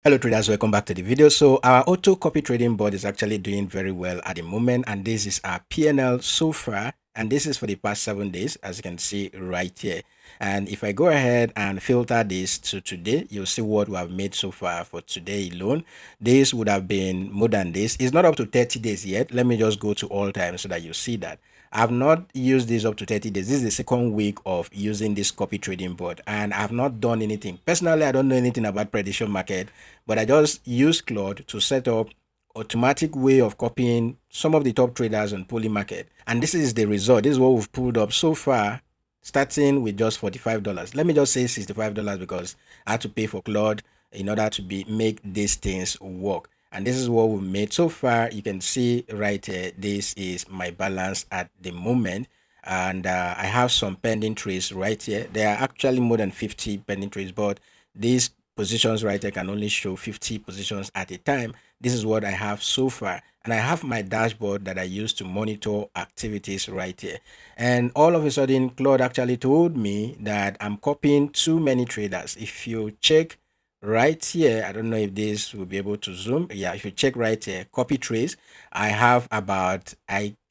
Hello traders, welcome back to the video. So our auto copy trading board is actually doing very well at the moment, and this is our PNL so far, and this is for the past 7 days, as you can see right here. And if I go ahead and filter this to today, you'll see what we have made so far for today alone. This would have been more than this. It's not up to 30 days yet. Let me just go to all time so that you see that. I've not used this up to 30 days. This is the second week of using this copy trading board, and I've not done anything. Personally, I don't know anything about prediction market, but I just use Claude to set up automatic way of copying some of the top traders on PolyMarket. And this is the result. This is what we've pulled up so far, starting with just $45. Let me just say $65 because I had to pay for Claude in order to make these things work. And this is what we made so far. You can see right here, this is my balance at the moment. And I have some pending trades right here. There are actually more than 50 pending trades, but these positions right here can only show 50 positions at a time. This is what I have so far. And I have my dashboard that I use to monitor activities right here. And all of a sudden, Claude actually told me that I'm copying too many traders. If you check right here, I don't know if this will be able to zoom. Yeah, if you check right here, copy trades, I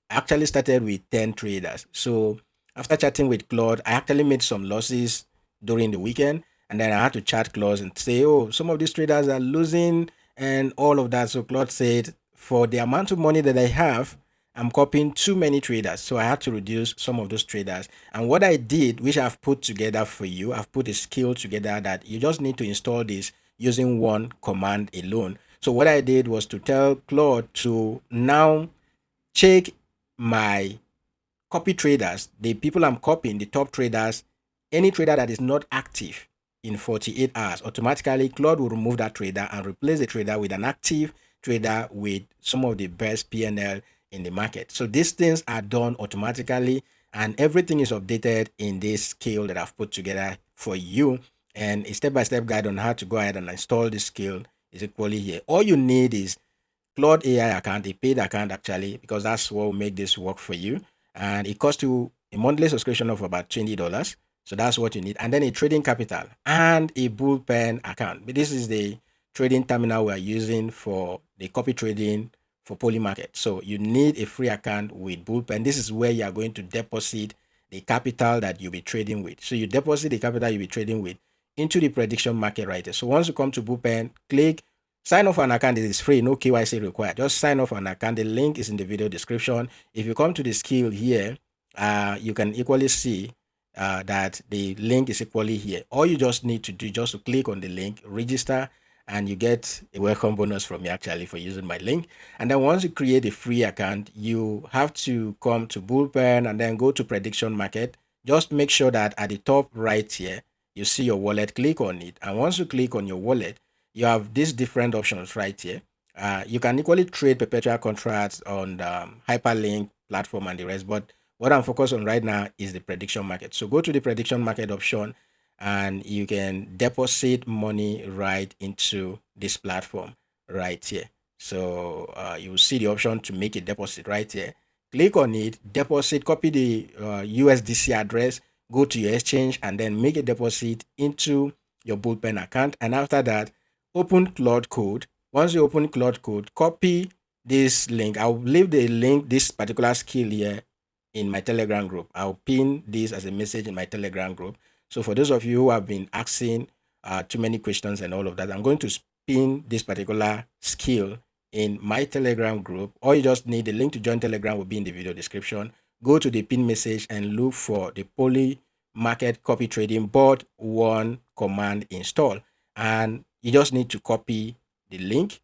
actually started with 10 traders. So after chatting with Claude, I actually made some losses during the weekend. And then I had to chat Claude and say, oh, some of these traders are losing and all of that. So Claude said, for the amount of money that I have, I'm copying too many traders. So I had to reduce some of those traders. And what I did, which I've put together for you, I've put a skill together that you just need to install this using one command alone. So what I did was to tell Claude to now check my copy traders, the people I'm copying, the top traders, any trader that is not active in 48 hours, automatically Claude will remove that trader and replace the trader with an active trader with some of the best PNL in the market. So these things are done automatically and everything is updated in this skill that I've put together for you. And a step-by-step guide on how to go ahead and install this skill is equally here. All you need is Claude AI account, a paid account actually, because that's what will make this work for you. And it costs you a monthly subscription of about $20. So that's what you need. And then a trading capital and a Bullpen account. But this is the trading terminal we're using for the copy trading for PolyMarket. So you need a free account with Bullpen. This is where you are going to deposit the capital that you'll be trading with. So you deposit the capital you'll be trading with into the prediction market right there. So once you come to Bullpen, click sign off an account. It is free, no KYC required. Just sign off an account. The link is in the video description. If you come to the skill here, you can equally see that the link is equally here. All you just need to do just to click on the link, register, and you get a welcome bonus from me actually for using my link. And then once you create a free account, you have to come to Bullpen and then go to prediction market. Just make sure that at the top right here, you see your wallet, click on it. And once you click on your wallet, you have these different options right here. You can equally trade perpetual contracts on the hyperlink platform and the rest, but what I'm focused on right now is the prediction market. So go to the prediction market option and you can deposit money right into this platform right here. So you will see the option to make a deposit right here. Click on it, deposit, copy the USDC address, go to your exchange and then make a deposit into your Bullpen account. And after that, open Claude Code. Once you open Claude Code, copy this link. I'll leave the link, this particular skill here in my Telegram group. I'll pin this as a message in my Telegram group. So for those of you who have been asking too many questions and all of that, I'm going to pin this particular skill in my Telegram group. All you just need, the link to join Telegram will be in the video description. Go to the pin message and look for the PolyMarket copy trading board one command install. And you just need to copy the link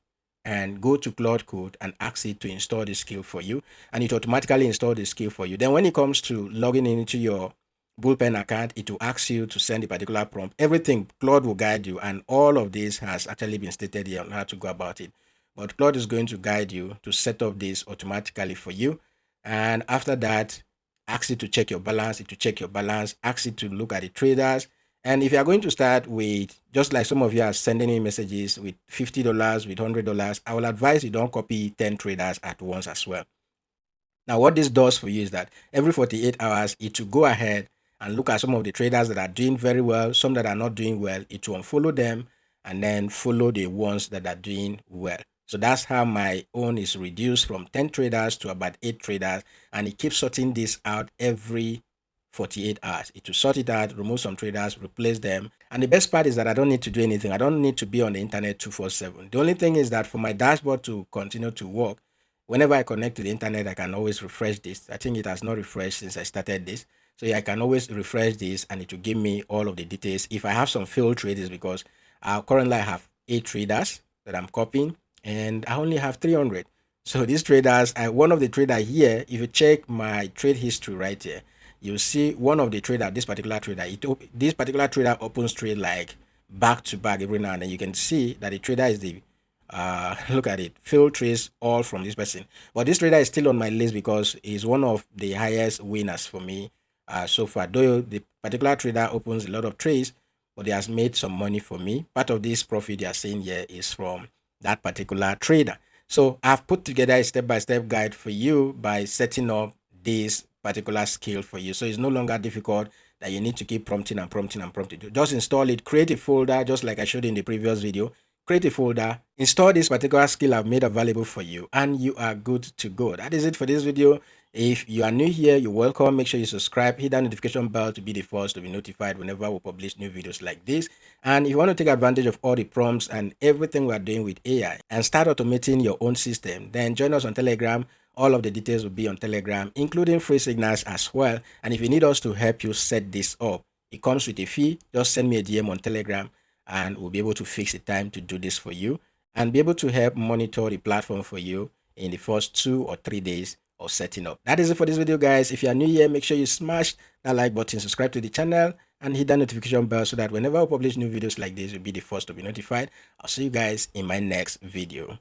and go to Claude Code and ask it to install the skill for you. And it automatically install the skill for you. Then when it comes to logging into your Bullpen account, it will ask you to send a particular prompt. Everything, Claude will guide you. And all of this has actually been stated here on how to go about it. But Claude is going to guide you to set up this automatically for you. And after that, ask it to check your balance, ask it to look at the traders. And if you are going to start with, just like some of you are sending me messages with $50, with $100, I will advise you don't copy 10 traders at once as well. Now, what this does for you is that every 48 hours, it will go ahead and look at some of the traders that are doing very well, some that are not doing well. It will unfollow them and then follow the ones that are doing well. So that's how my own is reduced from 10 traders to about 8 traders, and it keeps sorting this out every 48 hours. It will sort it out, remove some traders, replace them. And the best part is that I don't need to do anything. I don't need to be on the internet 247. The only thing is that for my dashboard to continue to work, whenever I connect to the internet, I can always refresh this. I think it has not refreshed since I started this. So yeah, I can always refresh this and it will give me all of the details. If I have some failed trades, it's because currently I have 8 traders that I'm copying and I only have 300. So these traders, one of the trader here, if you check my trade history right here, you see one of the trader, this particular trader, this particular trader opens trade like back to back every now and then. You can see that the trader is the look at it, failed trades all from this person. But this trader is still on my list because he's one of the highest winners for me so far. Though the particular trader opens a lot of trades, but he has made some money for me. Part of this profit you are seeing here is from that particular trader. So I've put together a step-by-step guide for you by setting up this particular skill for you. So it's no longer difficult that you need to keep prompting and prompting and prompting. Just install it, create a folder, just like I showed in the previous video. Create a folder, install this particular skill I've made available for you, and you are good to go. That is it for this video. If you are new here, you're welcome. Make sure you subscribe, hit that notification bell to be the first to be notified whenever we publish new videos like this. And if you want to take advantage of all the prompts and everything we are doing with AI and start automating your own system, then join us on Telegram. All of the details will be on Telegram, including free signals as well. And if you need us to help you set this up, it comes with a fee. Just send me a DM on Telegram and we'll be able to fix the time to do this for you and be able to help monitor the platform for you in the first 2 or 3 days of setting up. That is it for this video, guys. If you are new here, make sure you smash that like button, subscribe to the channel, and hit that notification bell so that whenever I publish new videos like this, you'll be the first to be notified. I'll see you guys in my next video.